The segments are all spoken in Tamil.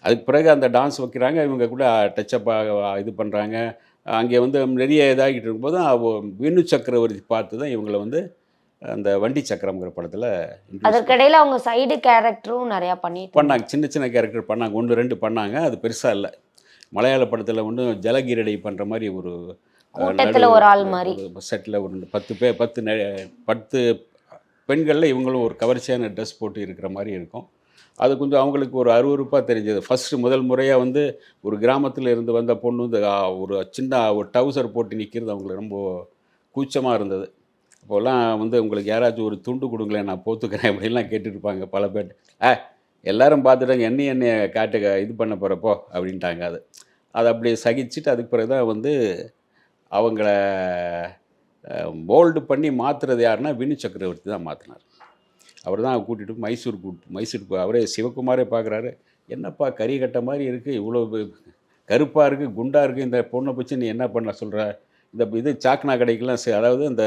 அதுக்கு பிறகு அந்த டான்ஸ் வைக்கிறாங்க, இவங்க கூட டச்சப்பாக இது பண்ணுறாங்க. அங்கே வந்து நிறைய இதாகிட்டு இருக்கும்போது வினு சக்கரவர்த்தி பார்த்து தான் இவங்கள வந்து அந்த வண்டி சக்கரம்ங்கிற படத்தில் அதற்கிடையில் அவங்க சைடு கேரக்டரும் நிறையா பண்ணாங்க. சின்ன சின்ன கேரக்டர் பண்ணாங்க, 1 2 பண்ணாங்க. அது பெருசாக இல்லை. மலையாள படத்தில் ஒன்று ஜலகீரடை பண்ணுற மாதிரி ஒரு கூட்டத்தில் ஒரு ஆள் மாதிரி செட்டில் ஒரு 10 பெண்களில் இவங்களும் ஒரு கவர்ச்சியான ட்ரெஸ் போட்டு இருக்கிற மாதிரி இருக்கும். அது கொஞ்சம் அவங்களுக்கு ஒரு அருவருப்பாக தெரிஞ்சது. முதல் முறையாக வந்து ஒரு கிராமத்தில் இருந்து வந்த பொண்ணு இந்த ஒரு சின்ன ஒரு டவுசர் போட்டு நிற்கிறது அவங்களுக்கு ரொம்ப கூச்சமாக இருந்தது. அப்போல்லாம் வந்து உங்களுக்கு யாராச்சும் ஒரு துண்டு கொடுங்களேன், நான் போத்துக்கிறேன் அப்படின்லாம் கேட்டுருப்பாங்க பல பேர். எல்லாரும் பார்த்துட்டாங்க, என்னைய காட்டு இது பண்ண போகிறப்போ அப்படின்ட்டாங்க. அது அப்படியே சகிச்சுட்டு அதுக்கு பிறகு தான் வந்து அவங்கள மோல்டு பண்ணி மாற்றுறது யாருன்னா வினு சக்கரவர்த்தி தான் மாற்றினார். அவர் தான் கூட்டிகிட்டு மைசூர் அவரே சிவகுமாரே பார்க்குறாரு, என்னப்பா கறி கட்ட மாதிரி இருக்குது, இவ்வளோ கருப்பாக இருக்குது, குண்டாக இருக்குது, இந்த பொண்ணை பிடிச்சி நீ என்ன பண்ண சொல்கிற? இது சாக்னா கடைக்கெல்லாம் அதாவது இந்த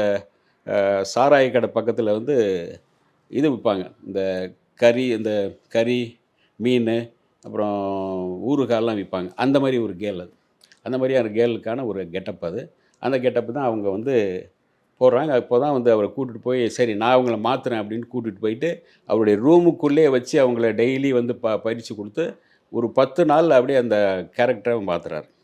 சாராய கடை பக்கத்தில் வந்து இது விற்பாங்க, இந்த கறி மீன் அப்புறம் ஊறுகாயெல்லாம் விற்பாங்க. அந்த மாதிரி ஒரு கேள் அது. அந்த மாதிரியான கேளுக்கான ஒரு கெட்டப் அது. அந்த கெட்டப்பு தான் அவங்க வந்து போடுறாங்க. அப்போ தான் வந்து அவரை கூட்டிகிட்டு போய், சரி நான் அவங்கள மாற்றுறேன் அப்படின்னு கூட்டிகிட்டு போயிட்டு அவருடைய ரூமுக்குள்ளேயே வச்சு அவங்கள டெய்லி வந்து பயிற்சி கொடுத்து ஒரு 10 நாள் அப்படியே அந்த கேரக்டரை மாற்றுறாரு.